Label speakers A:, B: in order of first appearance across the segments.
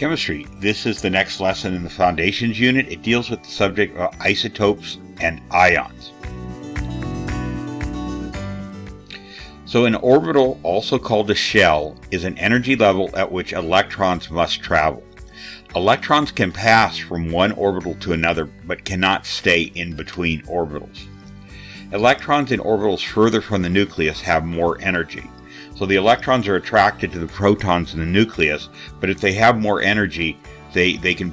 A: Chemistry. This is the next lesson in the Foundations unit. It deals with the subject of isotopes and ions. So an orbital, also called a shell, is an energy level at which electrons must travel. Electrons can pass from one orbital to another, but cannot stay in between orbitals. Electrons in orbitals further from the nucleus have more energy. So the electrons are attracted to the protons in the nucleus, but if they have more energy, they can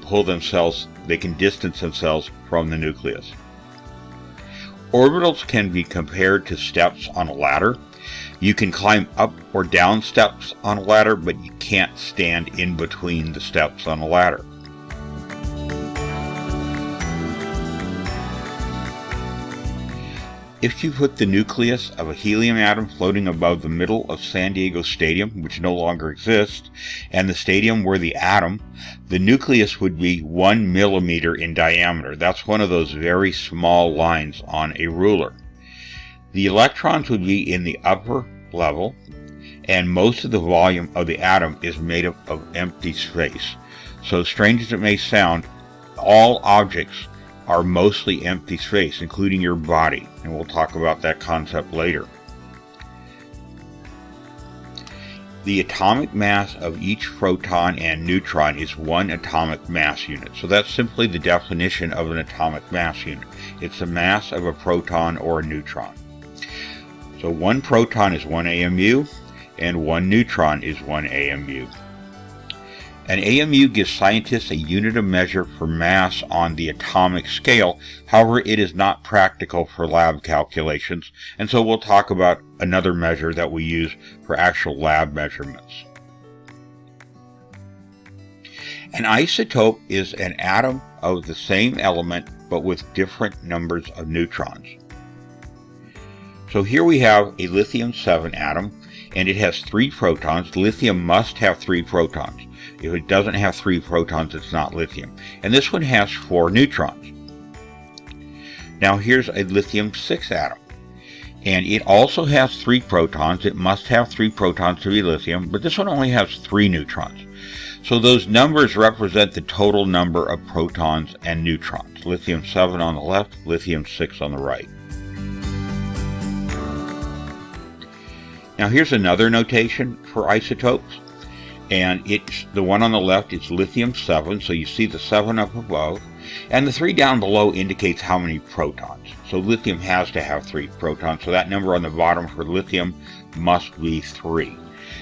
A: distance themselves from the nucleus. Orbitals can be compared to steps on a ladder. You can climb up or down steps on a ladder, but you can't stand in between the steps on a ladder. If you put the nucleus of a helium atom floating above the middle of San Diego Stadium, which no longer exists, and the stadium were the atom, the nucleus would be 1 millimeter in diameter. That's one of those very small lines on a ruler. The electrons would be in the upper level, and most of the volume of the atom is made up of empty space. So strange as it may sound, all objects are mostly empty space, including your body, and we'll talk about that concept later. The atomic mass of each proton and neutron is 1 atomic mass unit. So that's simply the definition of an atomic mass unit. It's the mass of a proton or a neutron. So 1 proton is 1 AMU, and 1 neutron is 1 AMU. An AMU gives scientists a unit of measure for mass on the atomic scale. However, it is not practical for lab calculations, and so we'll talk about another measure that we use for actual lab measurements. An isotope is an atom of the same element but with different numbers of neutrons. So here we have a lithium-7 atom, and it has 3 protons. Lithium must have 3 protons. If it doesn't have 3 protons, it's not lithium. And this one has 4 neutrons. Now here's a lithium-6 atom, and it also has 3 protons. It must have 3 protons to be lithium, but this one only has 3 neutrons. So those numbers represent the total number of protons and neutrons. Lithium-7 on the left, lithium-6 on the right. Now here's another notation for isotopes, and the one on the left is lithium-7, so you see the 7 up above, and the 3 down below indicates how many protons. So lithium has to have 3 protons, so that number on the bottom for lithium must be 3.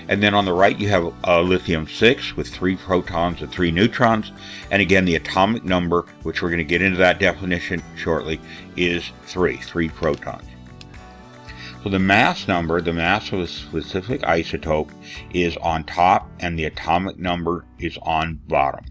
A: And then on the right you have lithium-6 with 3 protons and 3 neutrons, and again the atomic number, which we're going to get into that definition shortly, is 3 protons. So the mass number, the mass of a specific isotope, is on top and the atomic number is on bottom.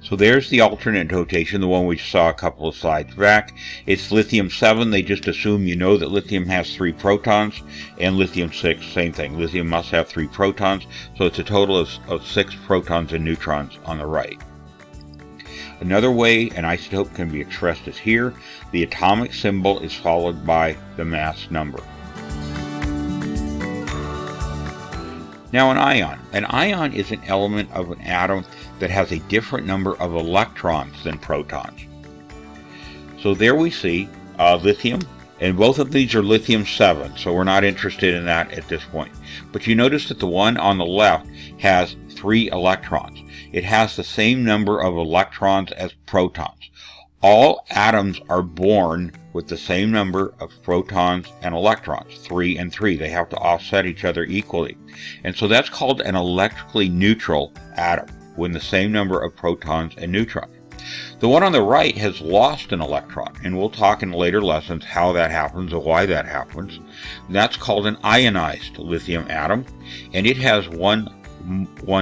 A: So there's the alternate notation, the one we saw a couple of slides back. It's lithium-7. They just assume you know that lithium has 3 protons, and lithium-6, same thing. Lithium must have 3 protons, so it's a total of 6 protons and neutrons on the right. Another way an isotope can be expressed is here. The atomic symbol is followed by the mass number. Now an ion. An ion is an element of an atom that has a different number of electrons than protons. So there we see lithium, and both of these are lithium-7, so we're not interested in that at this point. But you notice that the one on the left has 3 electrons. It has the same number of electrons as protons. All atoms are born with the same number of protons and electrons, 3 and 3. They have to offset each other equally. And so that's called an electrically neutral atom, with the same number of protons and neutrons. The one on the right has lost an electron, and we'll talk in later lessons how that happens or why that happens. That's called an ionized lithium atom, and it has one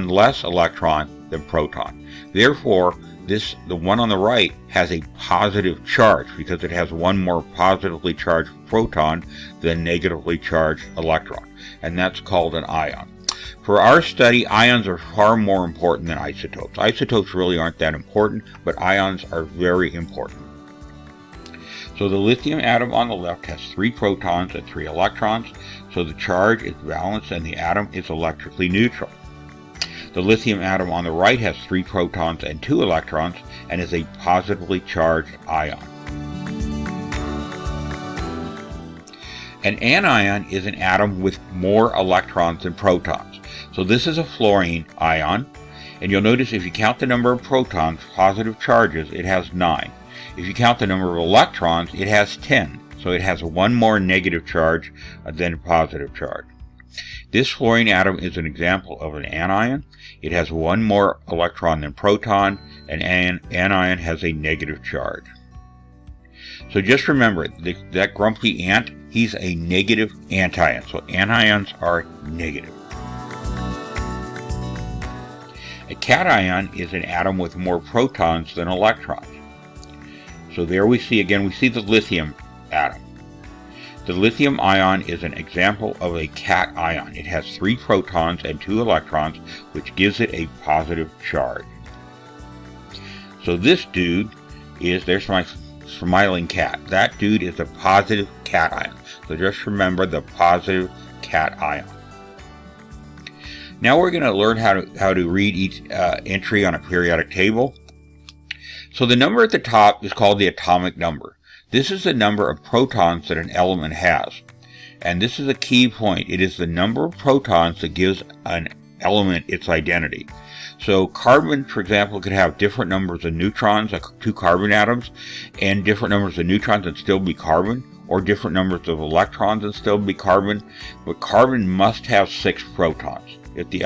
A: less electron than proton. Therefore, the one on the right has a positive charge because it has one more positively charged proton than negatively charged electron, and that's called an ion. For our study, ions are far more important than isotopes. Isotopes really aren't that important, but ions are very important. So the lithium atom on the left has 3 protons and 3 electrons, so the charge is balanced and the atom is electrically neutral. The lithium atom on the right has 3 protons and 2 electrons and is a positively charged ion. An anion is an atom with more electrons than protons. So this is a fluorine ion, and you'll notice if you count the number of protons, positive charges, it has 9. If you count the number of electrons, it has 10. So it has 1 more negative charge than a positive charge. This fluorine atom is an example of an anion. It has 1 more electron than proton, and an anion has a negative charge. So just remember, that grumpy ant, he's a negative antion. So anions are negative. A cation is an atom with more protons than electrons. So there we see the lithium atom. The lithium ion is an example of a cation. It has 3 protons and 2 electrons, which gives it a positive charge. So this dude there's my smiling cat. That dude is a positive cation. So just remember the positive cation. Now we're going to learn how to read each entry on a periodic table. So the number at the top is called the atomic number. This is the number of protons that an element has. And this is a key point. It is the number of protons that gives an element its identity. So carbon, for example, could have different numbers of neutrons, like 2 carbon atoms, and different numbers of neutrons and still be carbon, or different numbers of electrons and still be carbon. But carbon must have 6 protons. If the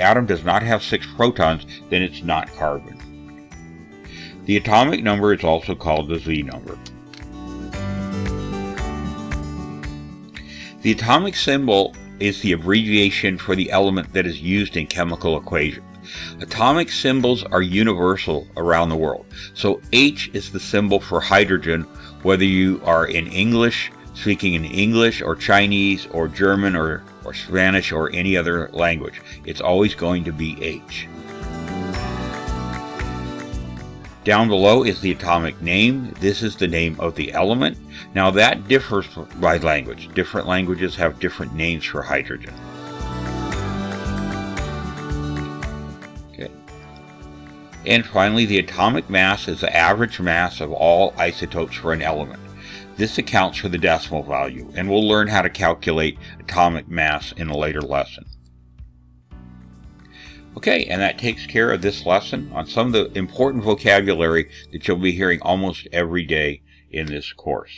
A: atom does not have 6 protons, then it's not carbon. The atomic number is also called the Z number. The atomic symbol is the abbreviation for the element that is used in chemical equations. Atomic symbols are universal around the world. So H is the symbol for hydrogen, whether you are speaking in English or Chinese or German or Spanish or any other language. It's always going to be H. Down below is the atomic name. This is the name of the element. Now that differs by language. Different languages have different names for hydrogen. Okay. And finally, the atomic mass is the average mass of all isotopes for an element. This accounts for the decimal value, and we'll learn how to calculate atomic mass in a later lesson. Okay, and that takes care of this lesson on some of the important vocabulary that you'll be hearing almost every day in this course.